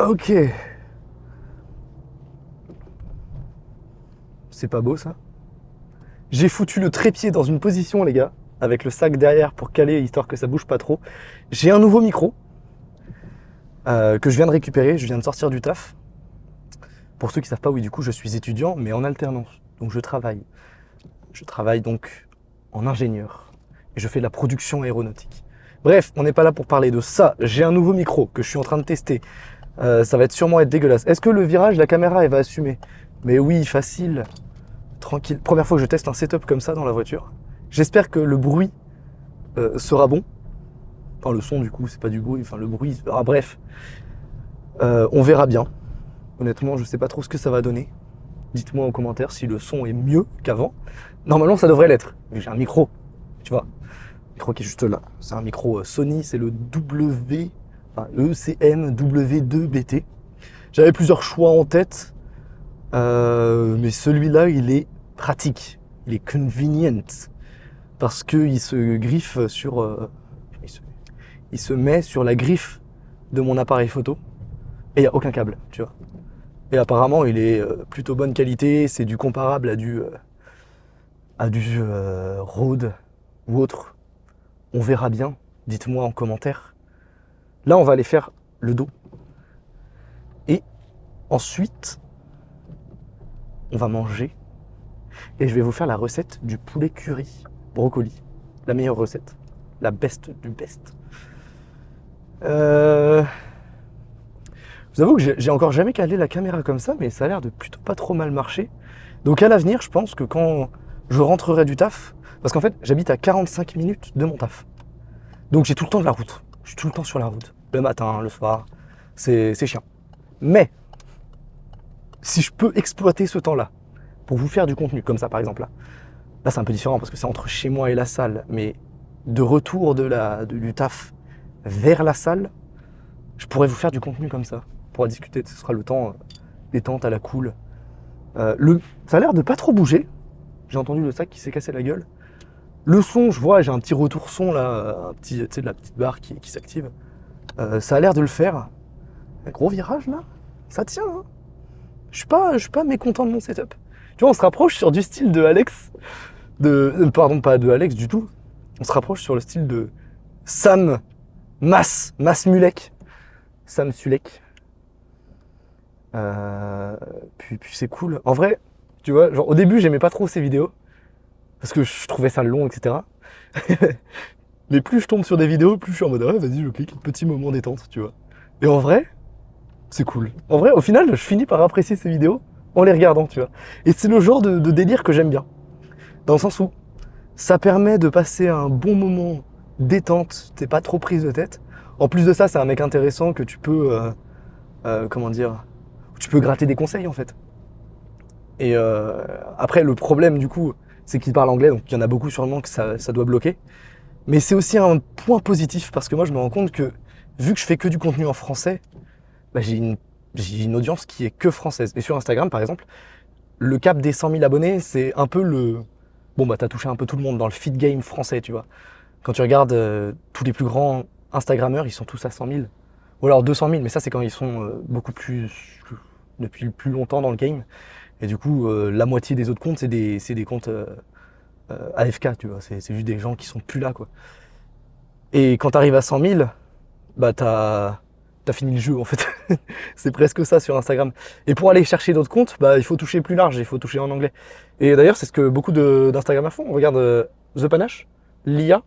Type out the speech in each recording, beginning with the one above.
Ok. C'est pas beau ça? J'ai foutu le trépied dans une position, les gars, avec le sac derrière pour caler, histoire que ça bouge pas trop. J'ai un nouveau micro que je viens de récupérer, je viens de sortir du taf. Pour ceux qui savent pas, oui, du coup, je suis étudiant, mais en alternance. Donc je travaille. Je travaille donc en ingénieur. Et je fais de la production aéronautique. Bref, on n'est pas là pour parler de ça. J'ai un nouveau micro que je suis en train de tester. Ça va sûrement être dégueulasse. Est-ce que le virage, la caméra, elle va assumer? Mais oui, facile. Tranquille. Première fois que je teste un setup comme ça dans la voiture. J'espère que le bruit sera bon. Enfin, le son, du coup, c'est pas du bruit. Enfin, le bruit. Ah, bref. On verra bien. Honnêtement, je sais pas trop ce que ça va donner. Dites-moi en commentaire si le son est mieux qu'avant. Normalement, ça devrait l'être. Mais j'ai un micro. Tu vois. Le micro qui est juste là. C'est un micro Sony. C'est le ECM W2BT. J'avais plusieurs choix en tête. Mais celui-là, il est pratique. Il est convenient. Parce qu'il se griffe sur... il se met sur la griffe de mon appareil photo. Et il n'y a aucun câble, tu vois. Et apparemment, il est plutôt bonne qualité. C'est du comparable à du Rode ou autre. On verra bien. Dites-moi en commentaire. Là, on va aller faire le dos. Et ensuite, on va manger. Et je vais vous faire la recette du poulet curry brocoli. La meilleure recette. La best du best. Je vous avoue que j'ai encore jamais calé la caméra comme ça, mais ça a l'air de plutôt pas trop mal marcher. Donc à l'avenir, je pense que quand je rentrerai du taf, parce qu'en fait, j'habite à 45 minutes de mon taf. Donc j'ai tout le temps de la route. Je suis tout le temps sur la route. Le matin, le soir. C'est chiant. Mais, si je peux exploiter ce temps-là pour vous faire du contenu, comme ça par exemple là c'est un peu différent parce que c'est entre chez moi et la salle, mais de retour du taf vers la salle, je pourrais vous faire du contenu comme ça. On pourra discuter, ce sera le temps détente à la cool. Ça a l'air de pas trop bouger. J'ai entendu le sac qui s'est cassé la gueule. Le son, je vois, j'ai un petit retour son là, tu sais, de la petite barre qui s'active. Ça a l'air de le faire. Un gros virage là, ça tient. Hein. Je suis pas mécontent de mon setup. Tu vois, on se rapproche sur du style de Alex. Pardon, pas de Alex du tout. On se rapproche sur le style de Sam Mulek. Sam Sulek. Puis c'est cool. En vrai, tu vois, genre au début j'aimais pas trop ces vidéos parce que je trouvais ça long, etc. Mais plus je tombe sur des vidéos, plus je suis en mode ouais, vas-y, je clique, petit moment détente, tu vois. Et en vrai, c'est cool. En vrai, au final, je finis par apprécier ces vidéos en les regardant, tu vois. Et c'est le genre de délire que j'aime bien. Dans le sens où ça permet de passer un bon moment détente, t'es pas trop prise de tête. En plus de ça, c'est un mec intéressant que tu peux, comment dire, tu peux gratter des conseils en fait. Et après, le problème du coup, c'est qu'il parle anglais, donc il y en a beaucoup sûrement que ça doit bloquer. Mais c'est aussi un point positif parce que moi, je me rends compte que vu que je fais que du contenu en français, bah, j'ai une audience qui est que française. Et sur Instagram, par exemple, le cap des 100 000 abonnés, c'est un peu le... Bon, bah, t'as touché un peu tout le monde dans le feed game français, tu vois. Quand tu regardes tous les plus grands Instagrammeurs, ils sont tous à 100 000. Ou alors 200 000, mais ça, c'est quand ils sont beaucoup plus... depuis plus longtemps dans le game. Et du coup, la moitié des autres comptes, c'est des comptes AFK, tu vois. C'est juste des gens qui sont plus là, quoi. Et quand t'arrives à 100 000, bah, t'as fini le jeu en fait. C'est presque ça sur Instagram. Et pour aller chercher d'autres comptes, bah, il faut toucher plus large, il faut toucher en anglais. Et d'ailleurs, c'est ce que beaucoup d'Instagrammeurs font. On regarde The Panache, l'IA,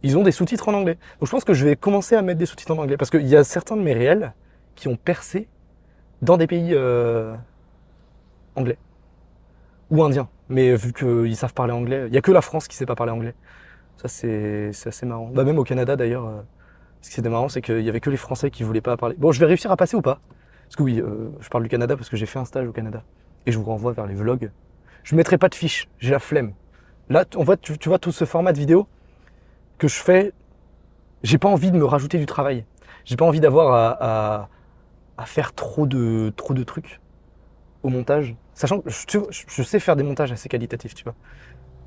ils ont des sous-titres en anglais. Donc je pense que je vais commencer à mettre des sous-titres en anglais. Parce qu'il y a certains de mes réels qui ont percé dans des pays anglais. Ou indiens. Mais vu qu'ils savent parler anglais, il n'y a que la France qui ne sait pas parler anglais. Ça, c'est assez marrant. Bah, même au Canada d'ailleurs. Ce qui était marrant, c'est qu'il y avait que les Français qui voulaient pas parler. Bon, je vais réussir à passer ou pas? Parce que oui, je parle du Canada parce que j'ai fait un stage au Canada. Et je vous renvoie vers les vlogs. Je mettrai pas de fiches, j'ai la flemme. Là, en fait, tu vois tout ce format de vidéo que je fais, j'ai pas envie de me rajouter du travail. J'ai pas envie d'avoir à faire trop de trucs au montage. Sachant que je sais faire des montages assez qualitatifs, tu vois.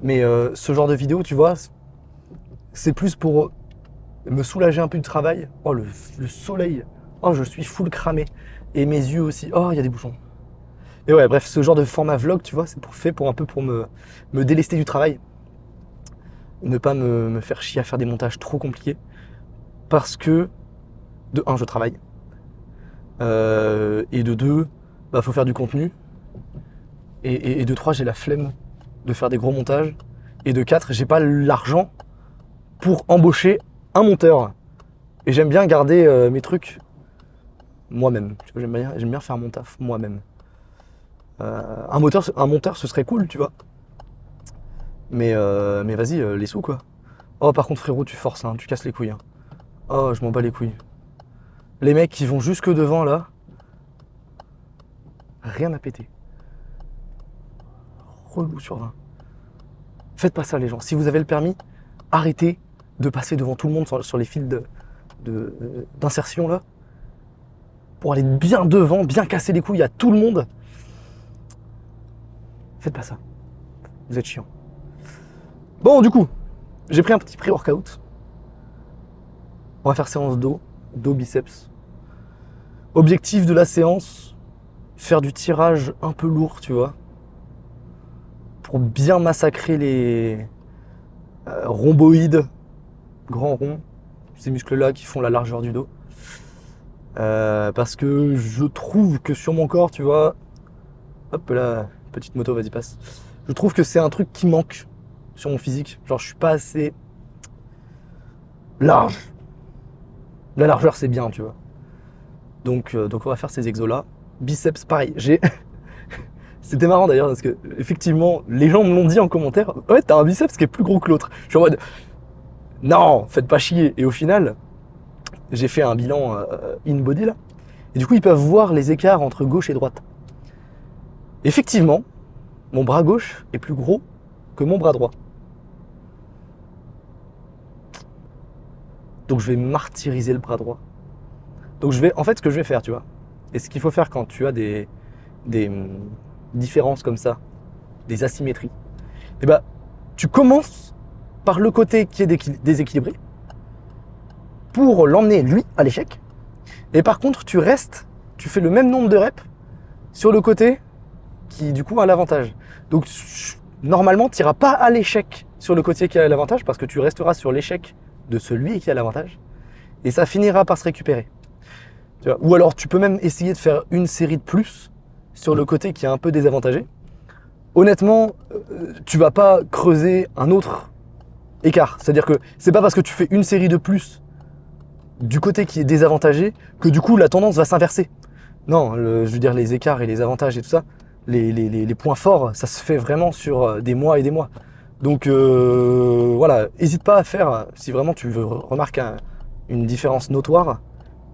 Mais ce genre de vidéo, tu vois, c'est plus pour me soulager un peu du travail. Oh, le soleil. Oh, je suis full cramé. Et mes yeux aussi. Oh, il y a des bouchons. Et ouais, bref, ce genre de format vlog, tu vois, c'est fait pour un peu pour me délester du travail. Ne pas me faire chier à faire des montages trop compliqués. Parce que, de un, je travaille. Et de deux, bah, faut faire du contenu. Et de trois, j'ai la flemme de faire des gros montages. Et de quatre, j'ai pas l'argent pour embaucher un monteur. Et j'aime bien garder mes trucs moi-même. Tu vois, j'aime bien faire mon taf moi-même. Un monteur, ce serait cool, tu vois. Mais vas-y, les sous quoi. Oh, par contre, frérot, tu forces, hein, tu casses les couilles. Hein. Oh, je m'en bats les couilles. Les mecs qui vont jusque devant là, rien à péter. Relou sur 20. Faites pas ça, les gens. Si vous avez le permis, arrêtez de passer devant tout le monde sur les fils d'insertion là. Pour aller bien devant, bien casser les couilles à tout le monde. Faites pas ça. Vous êtes chiant. Bon, du coup, j'ai pris un petit pré-workout. On va faire séance dos biceps. Objectif de la séance, faire du tirage un peu lourd, tu vois. Pour bien massacrer les rhomboïdes, grands ronds, ces muscles-là qui font la largeur du dos. Parce que je trouve que sur mon corps, tu vois, hop là, petite moto, vas-y passe. Je trouve que c'est un truc qui manque sur mon physique. Genre, je suis pas assez large. La largeur, c'est bien, tu vois. Donc on va faire ces exos-là. Biceps, pareil. C'était marrant d'ailleurs parce que, effectivement, les gens me l'ont dit en commentaire. Ouais, t'as un biceps qui est plus gros que l'autre. Je suis en mode, non, faites pas chier. Et au final, j'ai fait un bilan in-body là. Et du coup, ils peuvent voir les écarts entre gauche et droite. Effectivement, mon bras gauche est plus gros que mon bras droit. Donc je vais martyriser le bras droit. Donc en fait, ce que je vais faire, tu vois, et ce qu'il faut faire quand tu as des différences comme ça, des asymétries, et bah, tu commences par le côté qui est déséquilibré pour l'emmener, lui, à l'échec. Et par contre, tu fais le même nombre de reps sur le côté qui, du coup, a l'avantage. Donc, normalement, tu n'iras pas à l'échec sur le côté qui a l'avantage parce que tu resteras sur l'échec de celui qui a l'avantage. Et ça finira par se récupérer. Tu vois. Ou alors, tu peux même essayer de faire une série de plus sur le côté qui est un peu désavantagé. Honnêtement, tu vas pas creuser un autre écart. C'est-à-dire que c'est pas parce que tu fais une série de plus du côté qui est désavantagé que du coup la tendance va s'inverser. Non, je veux dire les écarts et les avantages et tout ça, les points forts, ça se fait vraiment sur des mois et des mois. Donc voilà, n'hésite pas à faire, si vraiment tu veux remarquer une différence notoire,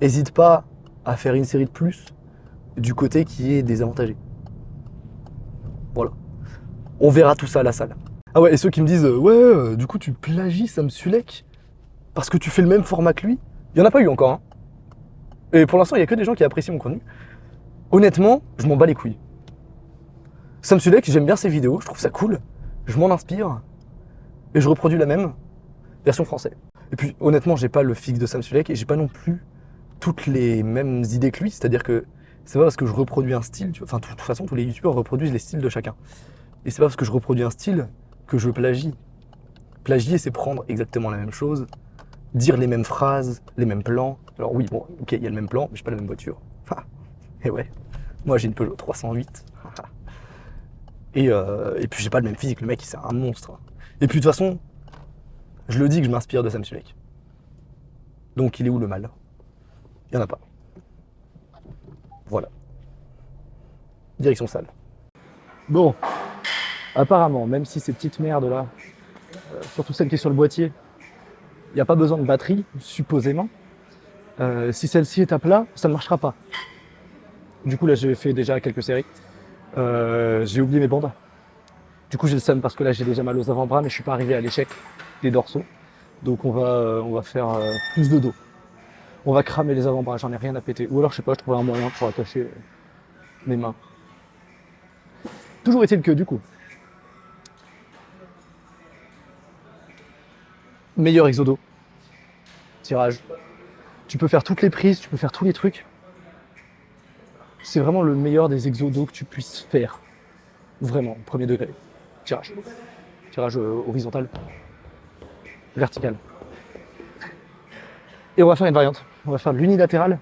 n'hésite pas à faire une série de plus du côté qui est désavantagé. Voilà. On verra tout ça à la salle. Ah ouais, et ceux qui me disent ouais, du coup tu plagies Sam Sulek parce que tu fais le même format que lui, il n'y en a pas eu encore. Hein. Et pour l'instant, il n'y a que des gens qui apprécient mon contenu. Honnêtement, je m'en bats les couilles. Sam Sulek, j'aime bien ses vidéos, je trouve ça cool. Je m'en inspire et je reproduis la même version française. Et puis honnêtement, j'ai pas le fixe de Sam Sulek et j'ai pas non plus toutes les mêmes idées que lui. C'est-à-dire que c'est pas parce que je reproduis un style, tu vois, enfin de toute façon, tous les youtubeurs reproduisent les styles de chacun. Et c'est pas parce que je reproduis un style que je plagie. Plagier, c'est prendre exactement la même chose, dire les mêmes phrases, les mêmes plans. Alors oui, bon, ok, il y a le même plan, mais j'ai pas la même voiture. Et ouais, moi j'ai une Peugeot 308. Et puis j'ai pas le même physique, le mec c'est un monstre. Et puis de toute façon, je le dis que je m'inspire de Sam Sulek. Donc il est où le mal? Il y en a pas. Voilà. Direction salle. Bon, apparemment, même si ces petites merdes là, surtout celle qui est sur le boîtier, il n'y a pas besoin de batterie, supposément. Si celle-ci est à plat, ça ne marchera pas. Du coup là j'ai fait déjà quelques séries. J'ai oublié mes bandes. Du coup j'ai le seum parce que là j'ai déjà mal aux avant-bras mais je suis pas arrivé à l'échec des dorsaux. Donc on va faire plus de dos. On va cramer les avant-bras, j'en ai rien à péter. Ou alors je sais pas, je trouverai un moyen pour attacher mes mains. Toujours est-il que du coup, meilleur exodo, tirage. Tu peux faire toutes les prises, tu peux faire tous les trucs. C'est vraiment le meilleur des exodos que tu puisses faire. Vraiment, premier degré. Tirage. Tirage horizontal, vertical. Et on va faire une variante. On va faire de l'unilatéral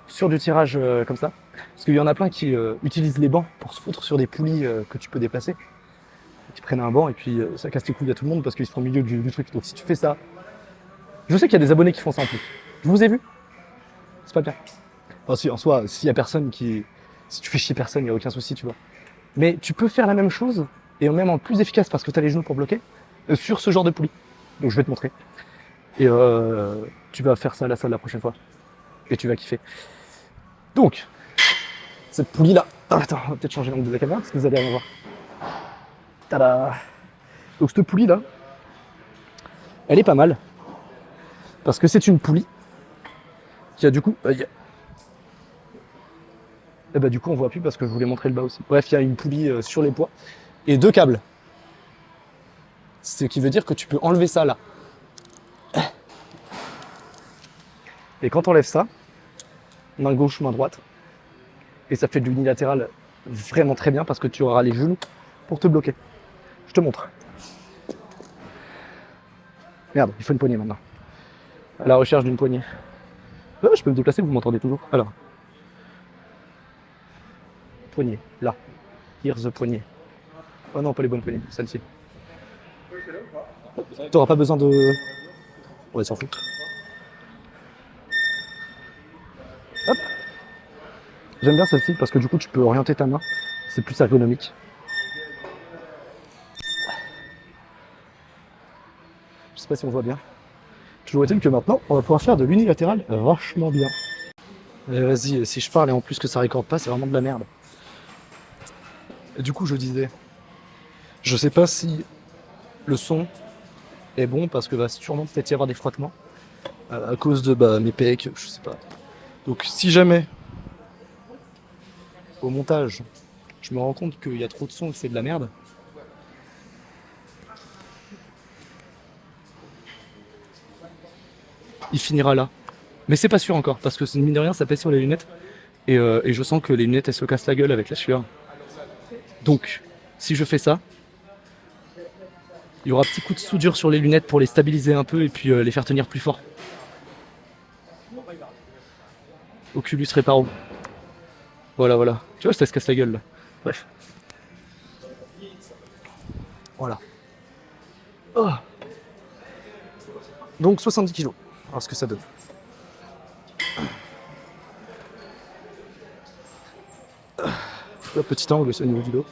sur du tirage comme ça. Parce qu'il y en a plein qui utilisent les bancs pour se foutre sur des poulies que tu peux déplacer. Qui prennent un banc et puis ça casse les couilles à tout le monde parce qu'ils se font au milieu du truc. Donc si tu fais ça, je sais qu'il y a des abonnés qui font ça en plus. Je vous ai vu. C'est pas bien. Enfin, si, en soi, s'il y a personne qui. Si tu fais chier personne, il n'y a aucun souci, tu vois. Mais tu peux faire la même chose, et même en plus efficace parce que tu as les genoux pour bloquer, sur ce genre de poulie. Donc je vais te montrer. Et tu vas faire ça à la salle la prochaine fois. Et tu vas kiffer. Donc, cette poulie-là. Attends, on va peut-être changer l'angle de la caméra parce que vous allez rien voir. Tada! Donc cette poulie-là, elle est pas mal. Parce que c'est une poulie qui a du coup. Et bah du coup on voit plus parce que je voulais montrer le bas aussi. Bref, il y a une poulie sur les poids et 2 câbles. Ce qui veut dire que tu peux enlever ça là. Et quand on enlève ça, main gauche, main droite, et ça fait de l'unilatéral vraiment très bien parce que tu auras les genoux pour te bloquer. Je te montre. Merde, il faut une poignée maintenant. À la recherche d'une poignée. Je peux me déplacer, vous m'entendez toujours. Alors. Poignée, là. Here's the poignée. Oh non, pas les bonnes poignées, celle-ci. T'auras pas besoin de... Ouais, s'en fout. Hop. J'aime bien celle-ci parce que du coup tu peux orienter ta main. C'est plus ergonomique. Je sais pas si on voit bien. Toujours est-il que maintenant, on va pouvoir faire de l'unilatéral vachement bien. Vas-y, si je parle et en plus que ça récorde pas, c'est vraiment de la merde. Et du coup, je disais, je sais pas si le son est bon parce que va sûrement peut-être y avoir des frottements à cause de mes pecs, je sais pas. Donc si jamais au montage, je me rends compte qu'il y a trop de son et que c'est de la merde, il finira là. Mais c'est pas sûr encore, parce que mine de rien, ça pèse sur les lunettes. Et je sens que les lunettes, elles se cassent la gueule avec la sueur. Donc, si je fais ça, il y aura un petit coup de soudure sur les lunettes pour les stabiliser un peu et puis les faire tenir plus fort. Oculus Reparo. Voilà, voilà. Tu vois, ça se casse la gueule là. Bref. Voilà. Oh. Donc 70 kilos. Alors ce que ça donne. Le petit angle, c'est au niveau du dos.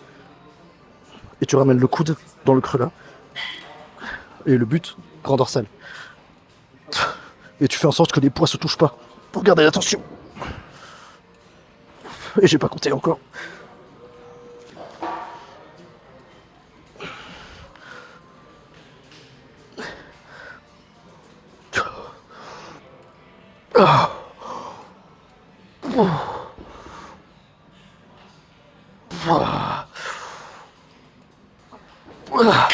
Et tu ramènes le coude dans le creux là. Et le but, grand dorsal. Et tu fais en sorte que les poids se touchent pas. Pour garder la tension. Et j'ai pas compté encore. Voilà.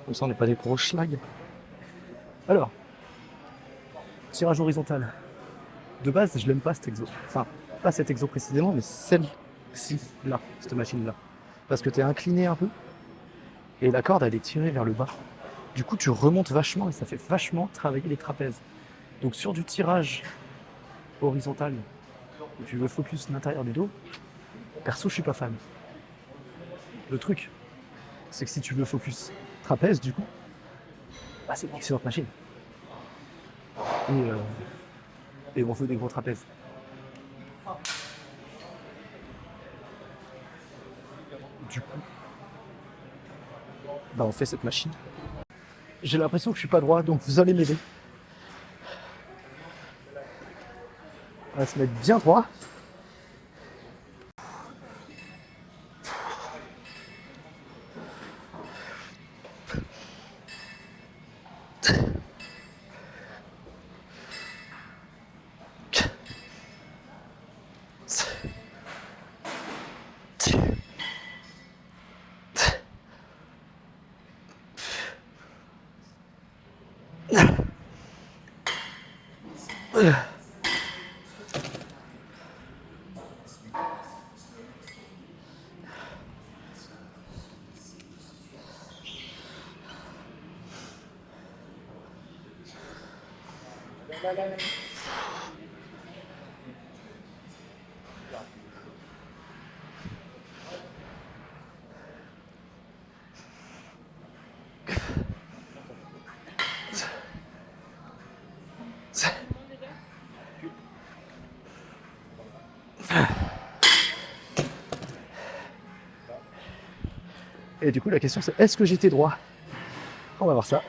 Comme ça, on n'est pas des gros schlags. Alors, tirage horizontal. De base, je l'aime pas cet exo. Enfin, pas cet exo précisément, mais celle-ci, là, cette machine-là. Parce que tu es incliné un peu, et la corde, elle est tirée vers le bas. Du coup, tu remontes vachement, et ça fait vachement travailler les trapèzes. Donc sur du tirage horizontal, où tu veux focus l'intérieur du dos, perso, je suis pas fan. Le truc, c'est que si tu veux focus trapèze, du coup, c'est une excellente machine. Et on fait des gros trapèzes. Du coup, Bah on fait cette machine. J'ai l'impression que je suis pas droit, donc vous allez m'aider. On va se mettre bien droit. Et du coup, la question c'est, est-ce que j'étais droit? On va voir ça.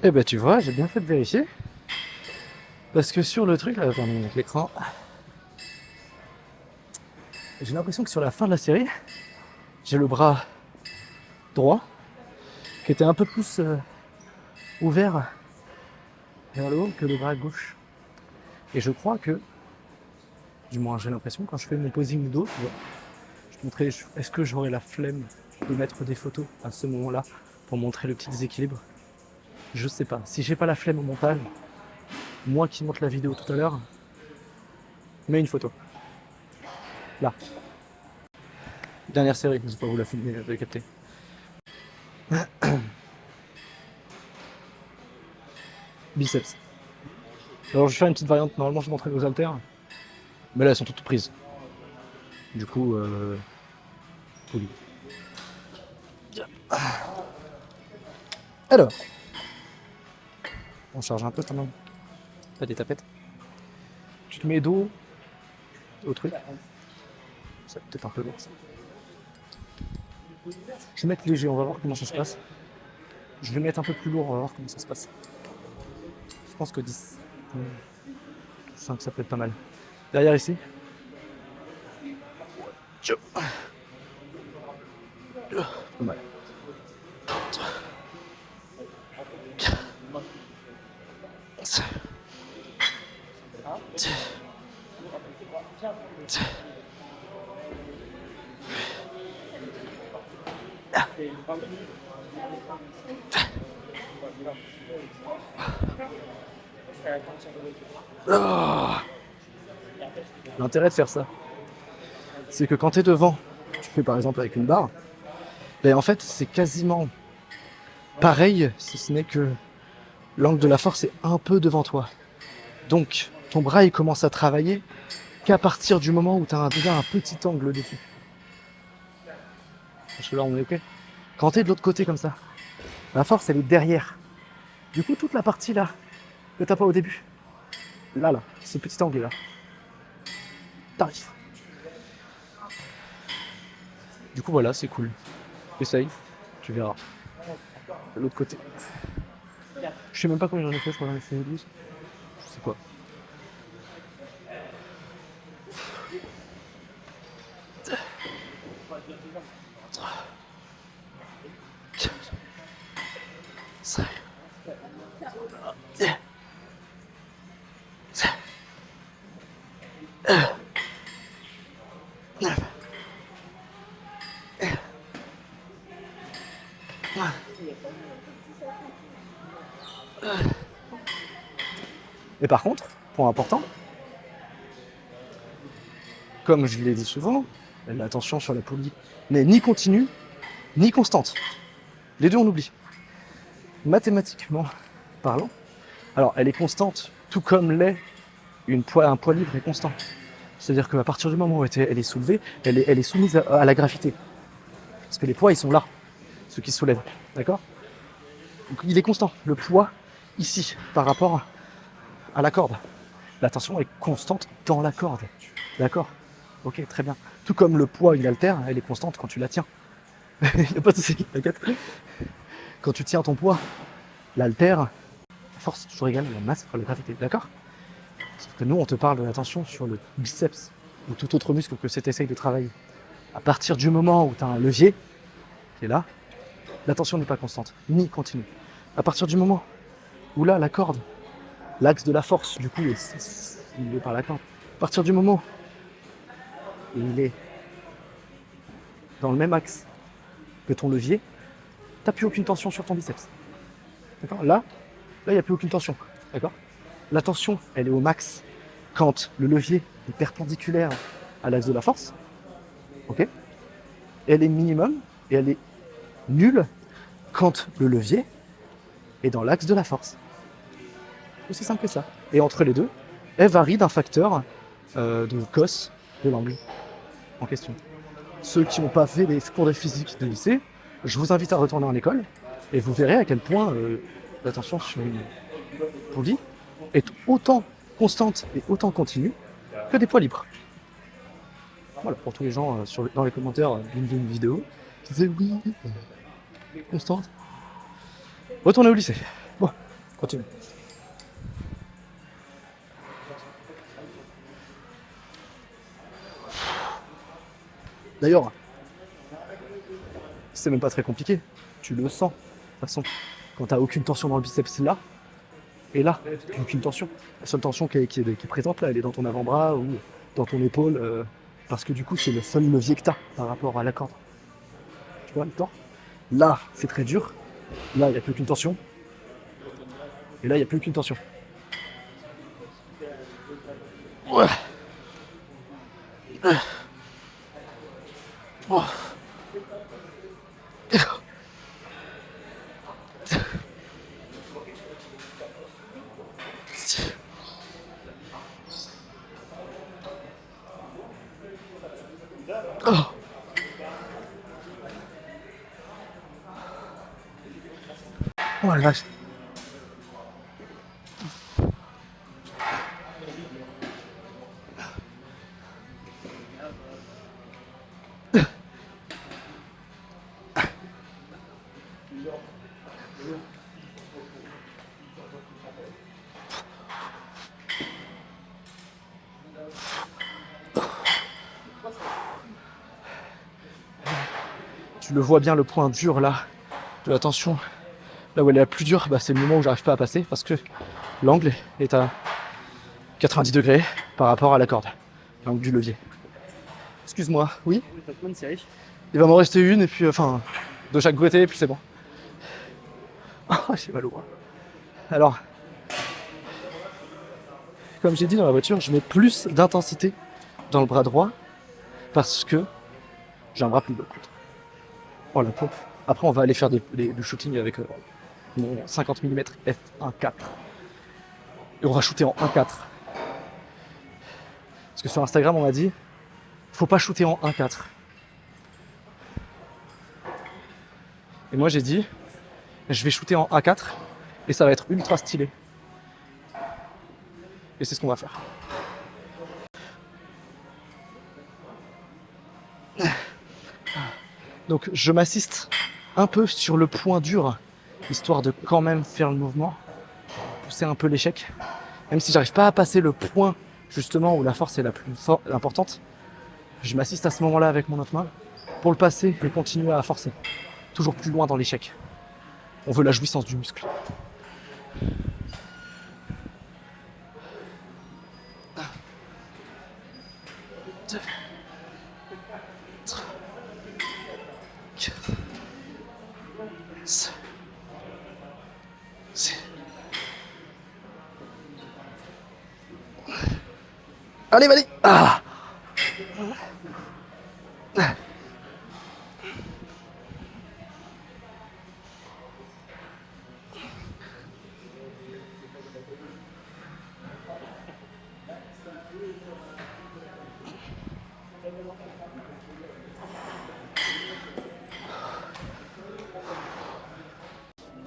Eh ben tu vois, j'ai bien fait de vérifier. Parce que sur le truc, là, attends, avec l'écran, j'ai l'impression que sur la fin de la série, j'ai le bras droit qui était un peu plus ouvert vers le haut que le bras gauche. Et je crois que, du moins j'ai l'impression, quand je fais mon posing dos, tu vois, je te montrais, est-ce que j'aurais la flemme de mettre des photos à ce moment-là pour montrer le petit déséquilibre? Je sais pas. Si j'ai pas la flemme au montage, moi qui monte la vidéo tout à l'heure, mets une photo. Là. Dernière série, je ne sais pas vous la filmer, vous avez capté. Biceps. Alors je vais faire une petite variante, normalement je montrais aux haltères, mais là elles sont toutes prises. Du coup, poli. Alors, on charge un peu quand même. Pas des tapettes. Tu te mets dos au truc. C'est peut-être un peu lourd ça. Je vais mettre léger, on va voir comment ça se passe. Je vais mettre un peu plus lourd, on va voir comment ça se passe. Je pense que 10. 5, ça peut être pas mal. Derrière ici. Pas mal. L'intérêt de faire ça, c'est que quand tu es devant, tu fais par exemple avec une barre, ben en fait c'est quasiment pareil, si ce n'est que l'angle de la force est un peu devant toi. Donc ton bras il commence à travailler qu'à partir du moment où tu as déjà un petit angle dessus. Parce que là on est ok. Quand tu es de l'autre côté comme ça, la force elle est derrière. Du coup toute la partie là que t'as pas au début, là, ce petit angle là, t'arrives. Du coup voilà, c'est cool. Essaye, tu verras. De l'autre côté. Je sais même pas combien j'en ai fait, je crois que j'en ai fait 12. Je sais pas. Et par contre, point important, comme je l'ai dit souvent, l'attention sur la poulie n'est ni continue, ni constante. Les deux, on oublie. Mathématiquement parlant, alors elle est constante, tout comme l'est un poids libre est constant. C'est-à-dire qu'à partir du moment où elle est soulevée, elle est soumise à la gravité. Parce que les poids, ils sont là, ceux qui se soulèvent. D'accord? Donc il est constant. Le poids, ici, par rapport à la corde. La tension est constante dans la corde. D'accord? Ok, très bien. Tout comme le poids, il altère, elle est constante quand tu la tiens. Il n'y a pas de souci, t'inquiète. Quand tu tiens ton poids, l'haltère, la force est toujours égale à la masse fois la gravité, d'accord? Sauf que nous, on te parle de l'attention sur le biceps ou tout autre muscle que tu essayes de travailler. À partir du moment où tu as un levier, qui est là, l'attention n'est pas constante, ni continue. À partir du moment où là, la corde, l'axe de la force, du coup, il est par la corde. À partir du moment où il est dans le même axe que ton levier, tu n'as plus aucune tension sur ton biceps. D'accord? Là, il n'y a plus aucune tension. D'accord? La tension, elle est au max quand le levier est perpendiculaire à l'axe de la force. Ok? Elle est minimum et elle est nulle quand le levier est dans l'axe de la force. Aussi simple que ça. Et entre les deux, elle varie d'un facteur de cos de l'angle en question. Ceux qui n'ont pas fait les cours de physique de lycée, je vous invite à retourner en école et vous verrez à quel point la tension sur une poulie est autant constante et autant continue que des poids libres. Voilà, pour tous les gens dans les commentaires d'une vidéo qui disaient oui, constante. Retournez au lycée. Bon, continue. D'ailleurs, c'est même pas très compliqué. Tu le sens. De toute façon, quand t'as aucune tension dans le biceps là, et là, t'as aucune tension. La seule tension qui est présente là, elle est dans ton avant-bras ou dans ton épaule, parce que du coup, c'est le seul levier que t'as par rapport à la corde. Tu vois le temps? Là, c'est très dur. Là, il n'y a plus aucune tension. Et là, il n'y a plus aucune tension. Ouais. Oh. Oh. Oh la vache. Tu le vois bien, le point dur là, de la tension, là où elle est la plus dure, bah, c'est le moment où j'arrive pas à passer parce que l'angle est à 90 degrés par rapport à la corde, l'angle du levier. Excuse-moi, oui? Il va m'en rester une et puis, enfin, de chaque côté et puis c'est bon. Oh, j'ai mal au bras. Alors, comme j'ai dit dans la voiture, je mets plus d'intensité dans le bras droit parce que j'ai un bras plus long. Oh la pompe. Après, on va aller faire du shooting avec mon 50 mm f1.4. Et on va shooter en 1.4. Parce que sur Instagram, on m'a dit, faut pas shooter en 1.4. Et moi, j'ai dit, je vais shooter en A4 et ça va être ultra stylé. Et c'est ce qu'on va faire. Donc je m'assiste un peu sur le point dur, histoire de quand même faire le mouvement, pousser un peu l'échec. Même si j'arrive pas à passer le point justement où la force est la plus importante, je m'assiste à ce moment-là avec mon autre main pour le passer et continuer à forcer. Toujours plus loin dans l'échec. On veut la jouissance du muscle. Allez, allez. Ah.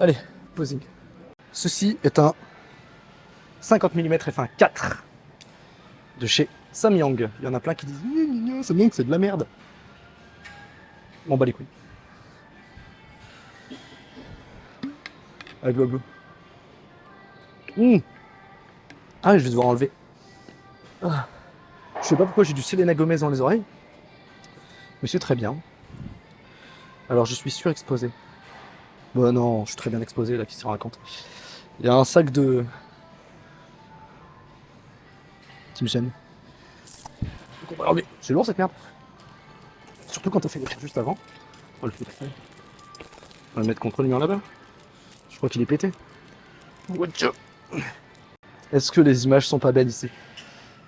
Allez, posing. Ceci est un 50 mm f1.4 de chez Samyang. Il y en a plein qui disent Samyang c'est de la merde. Bon bah les couilles. Avec Pablo. Mmh. Ah, je vais devoir enlever. Ah. Je sais pas pourquoi j'ai du Selena Gomez dans les oreilles. Mais c'est très bien. Alors je suis surexposé. Bon non, je suis très bien exposé là, qui se raconte. Il y a un sac de... qui me gêne. Donc on va l'enlever. C'est lourd cette merde. Surtout quand on fait les trucs juste avant. On va le foutre. On va le mettre contre le mur là-bas. Je crois qu'il est pété. Est-ce que les images sont pas belles ici?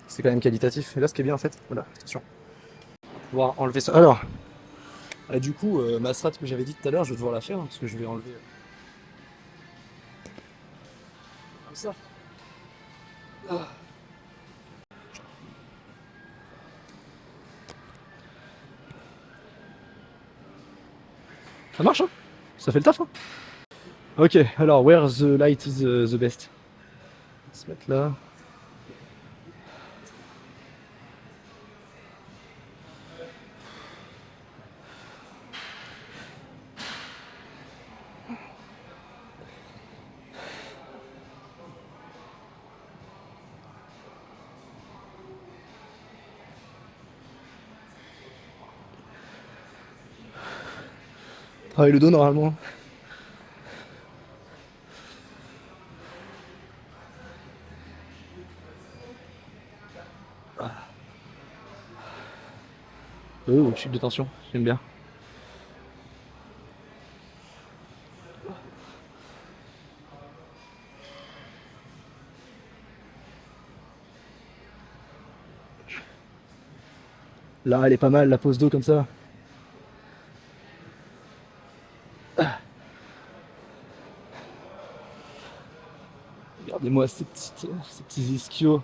C'est quand même qualitatif. Et là, ce qui est bien en fait, voilà, attention. Pouvoir enlever ça. Alors, du coup, ma strat que j'avais dit tout à l'heure, je vais devoir la faire hein, parce que je vais enlever. Comme ça. Ah. Ça marche, hein? Ça fait le taf, hein? Ok, alors, where the light is the best? On va se mettre là. Travaille le dos normalement. Oh, chute de tension, j'aime bien. Là, elle est pas mal, la pose d'eau comme ça. Regardez-moi ces petits ischios.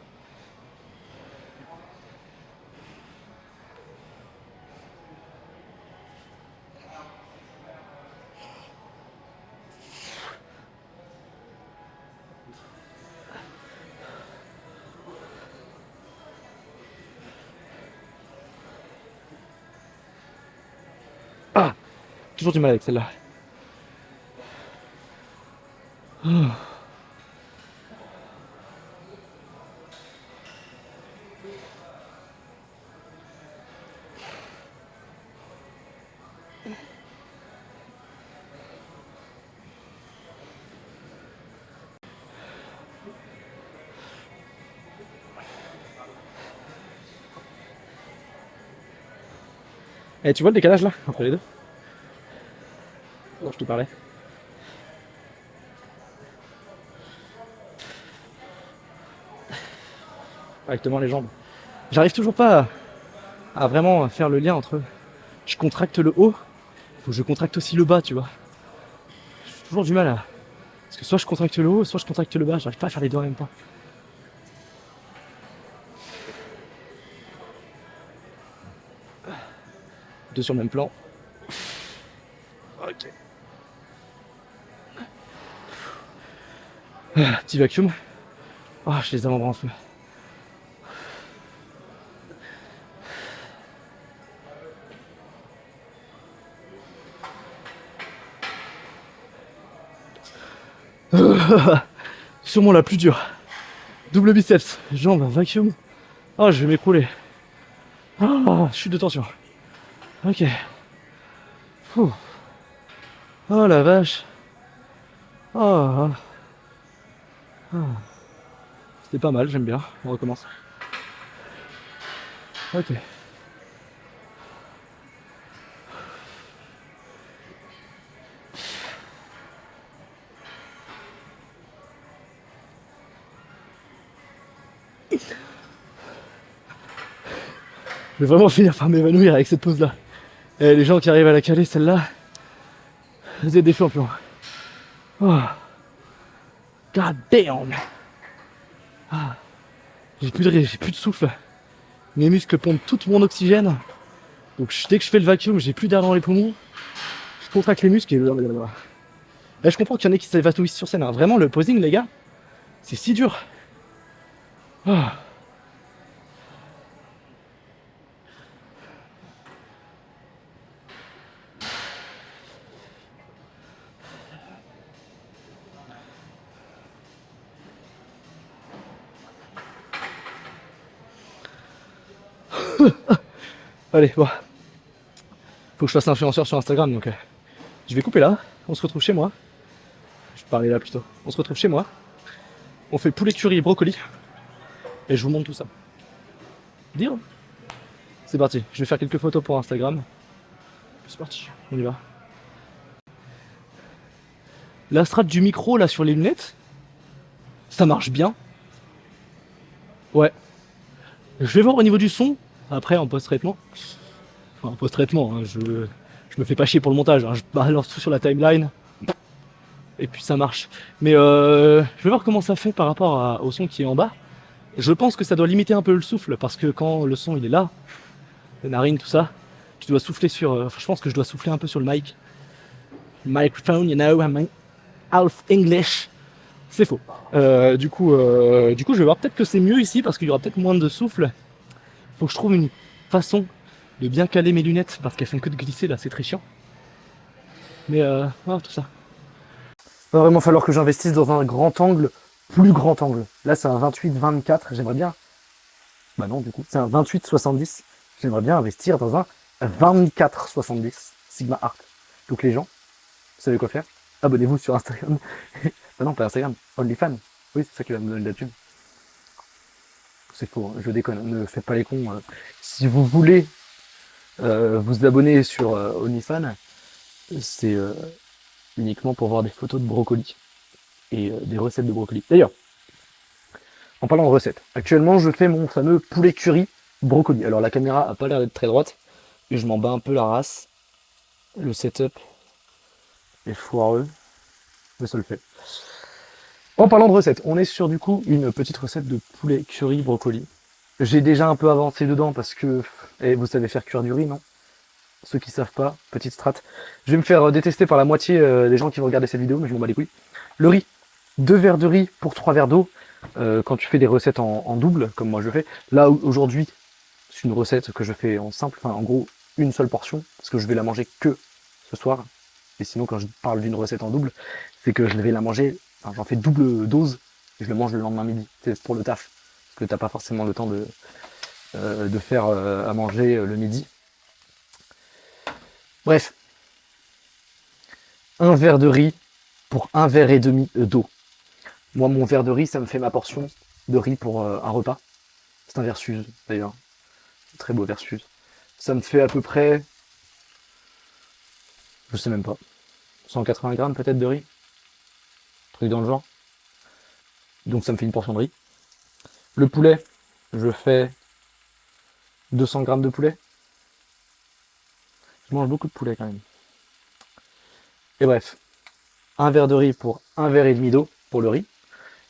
Ah! Toujours du mal avec celle-là. Et tu vois le décalage là, entre les deux? Non, je te parlais. Correctement les jambes. J'arrive toujours pas à vraiment faire le lien entre je contracte le haut, faut que je contracte aussi le bas, tu vois. J'ai toujours du mal à. Parce que soit je contracte le haut, soit je contracte le bas, j'arrive pas à faire les deux en même temps. Deux sur le même plan. Ok. Petit vacuum. Ah, je les avant-bras en feu. Sûrement la plus dure. Double biceps, jambes, vacuum. Ah, je vais m'écrouler. Ah, chute de tension. Ok. Ouh. Oh la vache. Oh, c'était pas mal, j'aime bien. On recommence. Ok. Je vais vraiment finir par m'évanouir avec cette pose là. Et les gens qui arrivent à la caler, celle-là, vous êtes des champions. Oh. God damn. Ah. J'ai plus de souffle. Mes muscles pompent tout mon oxygène. Donc dès que je fais le vacuum, j'ai plus d'air dans les poumons. Je contracte les muscles et... Là, je comprends qu'il y en ait qui s'évanouissent sur scène. Hein. Vraiment, le posing, les gars, c'est si dur. Ah. Allez, bon. Faut que je fasse influenceur sur Instagram, donc je vais couper là. On se retrouve chez moi. Je parlais là plutôt. On se retrouve chez moi. On fait poulet curry et brocoli. Et je vous montre tout ça. Dire. C'est parti. Je vais faire quelques photos pour Instagram. C'est parti. On y va. La strate du micro là sur les lunettes, ça marche bien. Ouais. Je vais voir au niveau du son. Après en post-traitement. Enfin en post-traitement, hein, je me fais pas chier pour le montage. Hein. Je balance tout sur la timeline. Et puis ça marche. Mais je vais voir comment ça fait par rapport au son qui est en bas. Je pense que ça doit limiter un peu le souffle parce que quand le son il est là, les narines, tout ça, tu dois souffler sur. Je pense que je dois souffler un peu sur le mic. Microphone, you know, I'm half English. C'est faux. Du coup, je vais voir peut-être que c'est mieux ici parce qu'il y aura peut-être moins de souffle. Faut que je trouve une façon de bien caler mes lunettes parce qu'elles font que de glisser là, c'est très chiant. Mais voilà, tout ça. Il va vraiment falloir que j'investisse dans un grand angle, plus grand angle. Là, c'est un 28-24, j'aimerais bien. Bah non, du coup, c'est un 28-70. J'aimerais bien investir dans un 24-70 Sigma Art. Donc les gens, vous savez quoi faire? Abonnez-vous sur Instagram. Bah non, pas Instagram, OnlyFans. Oui, c'est ça qui va me donner de la thune. C'est faux, hein, je déconne, ne faites pas les cons. Si vous voulez vous abonner sur OnlyFans, c'est uniquement pour voir des photos de brocoli et des recettes de brocoli. D'ailleurs, en parlant de recettes, actuellement je fais mon fameux poulet curry brocoli. Alors la caméra a pas l'air d'être très droite et je m'en bats un peu la race. Le setup est foireux, mais ça le fait. En parlant de recettes, on est sur du coup une petite recette de poulet curry brocoli. J'ai déjà un peu avancé dedans parce que vous savez faire cuire du riz, non? Ceux qui savent pas, petite strat. Je vais me faire détester par la moitié des gens qui vont regarder cette vidéo, mais je m'en bats les couilles. Le riz, 2 verres de riz pour 3 verres d'eau. Quand tu fais des recettes en double, comme moi je fais. Là aujourd'hui, c'est une recette que je fais en simple, enfin en gros une seule portion, parce que je vais la manger que ce soir. Et sinon quand je parle d'une recette en double, c'est que je vais la manger, enfin, j'en fais double dose, et je le mange le lendemain midi. C'est pour le taf, parce que t'as pas forcément le temps de faire à manger le midi. Bref, un verre de riz pour un verre et demi d'eau. Moi, mon verre de riz, ça me fait ma portion de riz pour un repas. C'est un versus, d'ailleurs. Très beau versus. Ça me fait à peu près, je sais même pas, 180 grammes peut-être de riz. Truc dans le genre. Donc ça me fait une portion de riz. Le poulet, je fais 200 grammes de poulet. Je mange beaucoup de poulet quand même. Et bref, un verre de riz pour un verre et demi d'eau pour le riz.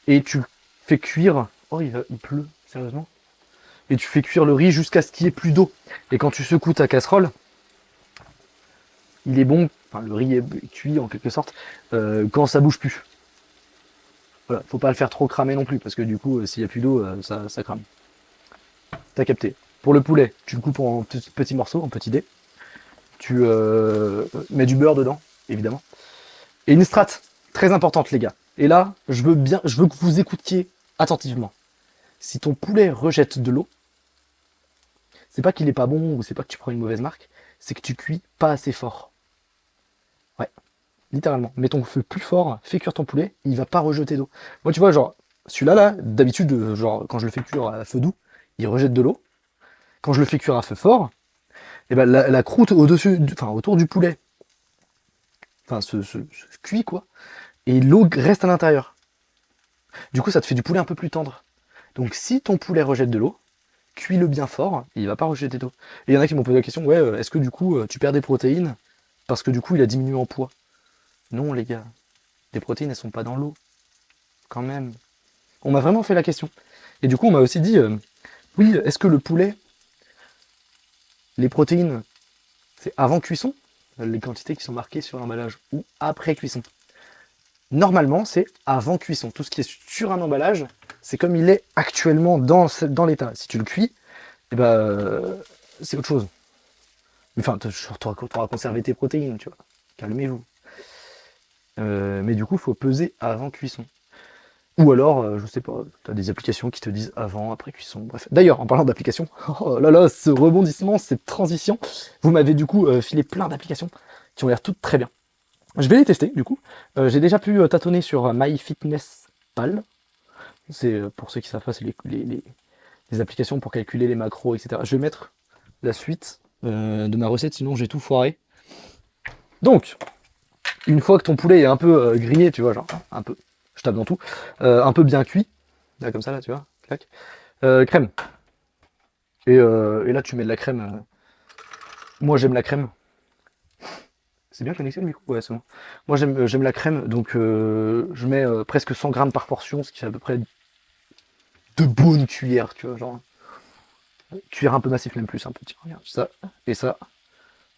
Et tu fais cuire. Oh, il pleut, sérieusement. Et tu fais cuire le riz jusqu'à ce qu'il n'y ait plus d'eau. Et quand tu secoues ta casserole, il est bon, enfin le riz est cuit en quelque sorte, quand ça bouge plus. Voilà, faut pas le faire trop cramer non plus, parce que du coup, s'il n'y a plus d'eau, ça crame. T'as capté. Pour le poulet, tu le coupes en petits morceaux, en petits dés. Tu mets du beurre dedans, évidemment. Et une strate très importante, les gars. Et là, je veux que vous écoutiez attentivement. Si ton poulet rejette de l'eau, c'est pas qu'il est pas bon ou c'est pas que tu prends une mauvaise marque, c'est que tu cuis pas assez fort. Ouais, littéralement. Mets ton feu plus fort, fais cuire ton poulet, il va pas rejeter d'eau. Moi, tu vois, genre, celui-là, là, d'habitude, genre, quand je le fais cuire à feu doux, il rejette de l'eau. Quand je le fais cuire à feu fort, et ben la croûte au-dessus, enfin autour du poulet, enfin se cuit quoi, et l'eau reste à l'intérieur. Du coup, ça te fait du poulet un peu plus tendre. Donc si ton poulet rejette de l'eau, cuis-le bien fort, il va pas rejeter d'eau. Et il y en a qui m'ont posé la question, ouais, est-ce que du coup tu perds des protéines parce que du coup il a diminué en poids? Non les gars, les protéines elles sont pas dans l'eau, quand même. On m'a vraiment fait la question. Et du coup on m'a aussi dit, oui, est-ce que le poulet, les protéines, c'est avant cuisson, les quantités qui sont marquées sur l'emballage, ou après cuisson? Normalement, c'est avant cuisson. Tout ce qui est sur un emballage, c'est comme il est actuellement dans l'état. Si tu le cuis, eh ben, c'est autre chose. Enfin, tu auras conservé tes protéines, tu vois. Calmez-vous. Mais du coup, il faut peser avant cuisson. Ou alors, je sais pas, tu as des applications qui te disent avant, après cuisson, bref. D'ailleurs, en parlant d'applications, oh là là, ce rebondissement, cette transition, vous m'avez du coup filé plein d'applications qui ont l'air toutes très bien. Je vais les tester du coup. J'ai déjà pu tâtonner sur MyFitnessPal. C'est pour ceux qui savent pas, c'est les applications pour calculer les macros, etc. Je vais mettre la suite de ma recette, sinon j'ai tout foiré. Donc, une fois que ton poulet est un peu grillé, tu vois, genre un peu, je tape dans tout, un peu bien cuit, là comme ça, là, tu vois, clac. Crème. Et là, tu mets de la crème. Moi, j'aime la crème. C'est bien connecté le micro? Ouais, c'est bon. Moi, j'aime la crème, donc je mets presque 100 grammes par portion, ce qui fait à peu près deux bonnes cuillères, tu vois, genre. Cuillère un peu massif, même plus, un petit. Regarde, ça et ça.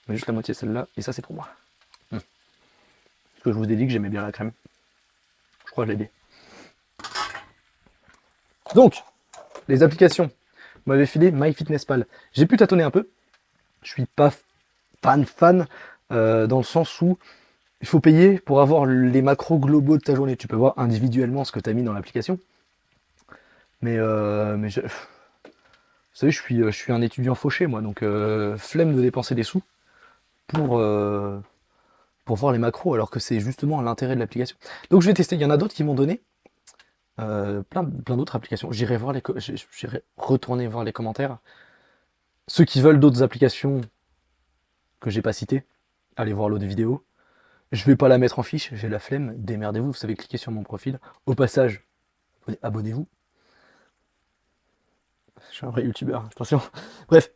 Mais juste la moitié celle-là, et ça, c'est pour moi. Parce que je vous ai dit que j'aimais bien la crème. Je crois que je l'ai dit. Donc, les applications. Vous m'avez filé MyFitnessPal. J'ai pu tâtonner un peu. Je suis pas fan, dans le sens où il faut payer pour avoir les macros globaux de ta journée. Tu peux voir individuellement ce que tu as mis dans l'application. Mais vous savez, je suis un étudiant fauché, moi, donc flemme de dépenser des sous pour, euh, pour voir les macros, alors que c'est justement l'intérêt de l'application. Donc je vais tester. Il y en a d'autres qui m'ont donné plein d'autres applications. J'irai retourner voir les commentaires. Ceux qui veulent d'autres applications que j'ai pas citées, allez voir l'autre vidéo. Je vais pas la mettre en fiche, j'ai la flemme, démerdez-vous, vous savez cliquer sur mon profil. Au passage, abonnez-vous. Je suis un vrai youtubeur, attention. Bref,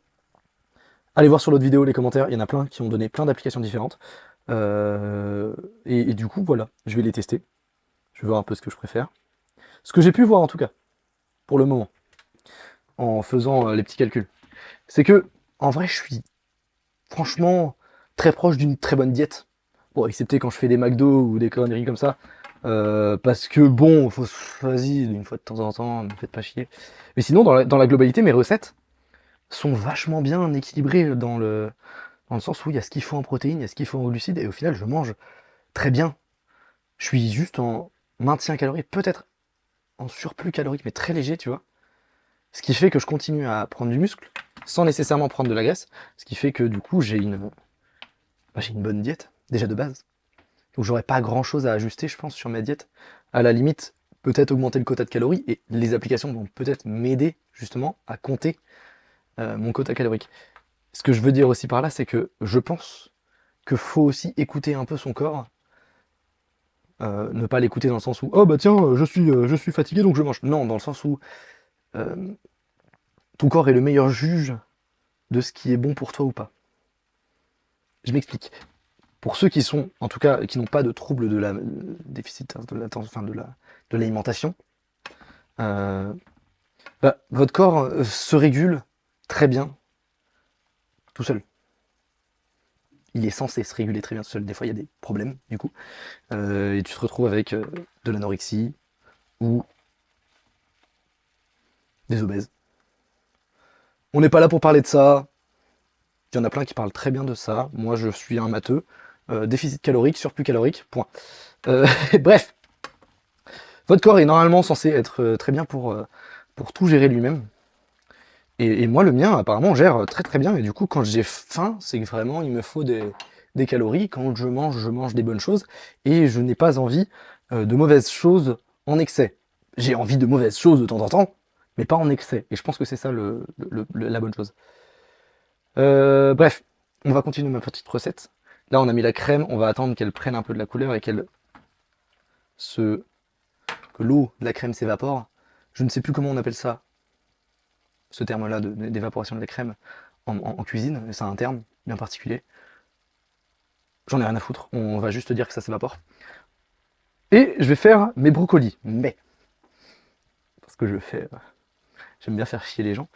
allez voir sur l'autre vidéo les commentaires, il y en a plein qui ont donné plein d'applications différentes. Et du coup, voilà, je vais les tester. Je vais voir un peu ce que je préfère. Ce que j'ai pu voir en tout cas, pour le moment, en faisant les petits calculs, c'est que, en vrai, je suis franchement très proche d'une très bonne diète. Bon, excepté quand je fais des McDo ou des conneries comme ça. Parce que bon, vas-y, une fois de temps en temps, ne me faites pas chier. Mais sinon, dans la globalité, mes recettes sont vachement bien équilibrées dans le sens où il y a ce qu'il faut en protéines, il y a ce qu'il faut en glucides, et au final, je mange très bien. Je suis juste en maintien calorique, peut-être en surplus calorique, mais très léger, tu vois. Ce qui fait que je continue à prendre du muscle, sans nécessairement prendre de la graisse. Ce qui fait que du coup, j'ai une bonne diète, déjà de base. Donc j'aurais pas grand chose à ajuster, je pense, sur ma diète. À la limite, peut-être augmenter le quota de calories, et les applications vont peut-être m'aider justement à compter mon quota calorique. Ce que je veux dire aussi par là, c'est que je pense qu'il faut aussi écouter un peu son corps, ne pas l'écouter dans le sens où oh bah tiens, je suis fatigué donc je mange. Non, dans le sens où euh, ton corps est le meilleur juge de ce qui est bon pour toi ou pas. Je m'explique. Pour ceux qui sont, en tout cas, qui n'ont pas de trouble de la déficit de l'attention, enfin de l'alimentation, euh, bah, votre corps se régule très bien tout seul. Il est censé se réguler très bien tout seul. Des fois, il y a des problèmes, du coup. Et tu te retrouves avec de l'anorexie ou des obèses. On n'est pas là pour parler de ça. Il y en a plein qui parlent très bien de ça. Moi, je suis un matheux. Déficit calorique, surplus calorique, point. Bref, votre corps est normalement censé être très bien pour tout gérer lui-même. Et moi, le mien, apparemment, gère très très bien. Et du coup, quand j'ai faim, c'est que vraiment, il me faut des calories. Quand je mange des bonnes choses. Et je n'ai pas envie de mauvaises choses en excès. J'ai envie de mauvaises choses de temps en temps, mais pas en excès. Et je pense que c'est ça la bonne chose. Bref, on va continuer ma petite recette. Là, on a mis la crème. On va attendre qu'elle prenne un peu de la couleur et que l'eau de la crème s'évapore. Je ne sais plus comment on appelle ça, ce terme-là d'évaporation de la crème en cuisine. C'est un terme bien particulier. J'en ai rien à foutre. On va juste dire que ça s'évapore. Et je vais faire mes brocolis. Mais, parce que j'aime bien faire chier les gens.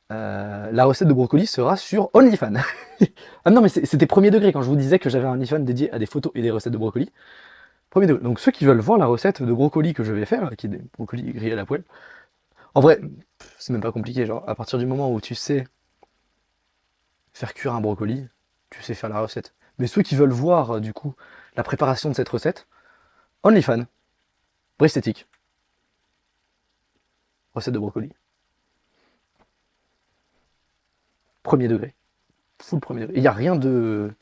La recette de brocolis sera sur OnlyFans. Ah non, mais c'était premier degré quand je vous disais que j'avais un OnlyFans dédié à des photos et des recettes de brocolis. Premier degré. Donc ceux qui veulent voir la recette de brocolis que je vais faire, qui est des brocolis grillés à la poêle, en vrai, c'est même pas compliqué. Genre, à partir du moment où tu sais faire cuire un brocoli, tu sais faire la recette. Mais ceux qui veulent voir, du coup, la préparation de cette recette, OnlyFans, Bresthétique. Recette de brocoli. Premier degré. Full premier degré. Il n'y a rien de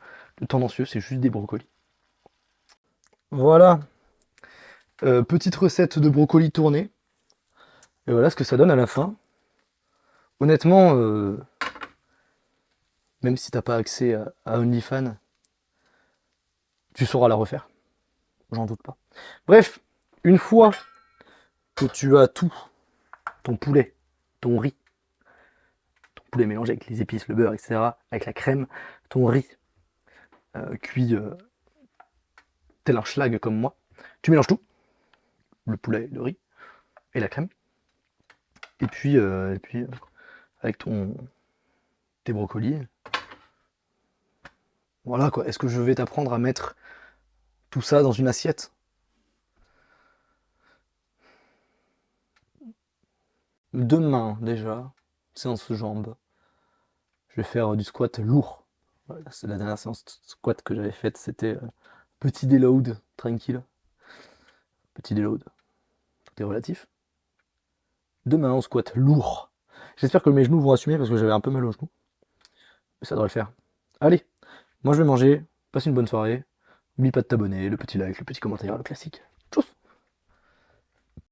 tendancieux, c'est juste des brocolis. Voilà. Petite recette de brocoli tournée. Et voilà ce que ça donne à la fin. Honnêtement, même si t'as pas accès à OnlyFans, tu sauras la refaire. J'en doute pas. Bref, une fois que tu as tout, ton poulet, ton riz, ton poulet mélangé avec les épices, le beurre, etc., avec la crème, ton riz cuit tel un schlag comme moi, tu mélanges tout, le poulet, le riz et la crème, et puis avec tes brocolis, voilà quoi. Est-ce que je vais t'apprendre à mettre tout ça dans une assiette? Demain déjà, séance jambes. Je vais faire du squat lourd. Voilà, c'est la dernière séance de squat que j'avais faite, c'était petit déload, tranquille. Petit déload, tout est relatif. Demain, on squat lourd. J'espère que mes genoux vont assumer parce que j'avais un peu mal aux genoux. Mais ça devrait le faire. Allez, moi je vais manger. Passe une bonne soirée. N'oublie pas de t'abonner, le petit like, le petit commentaire, le classique.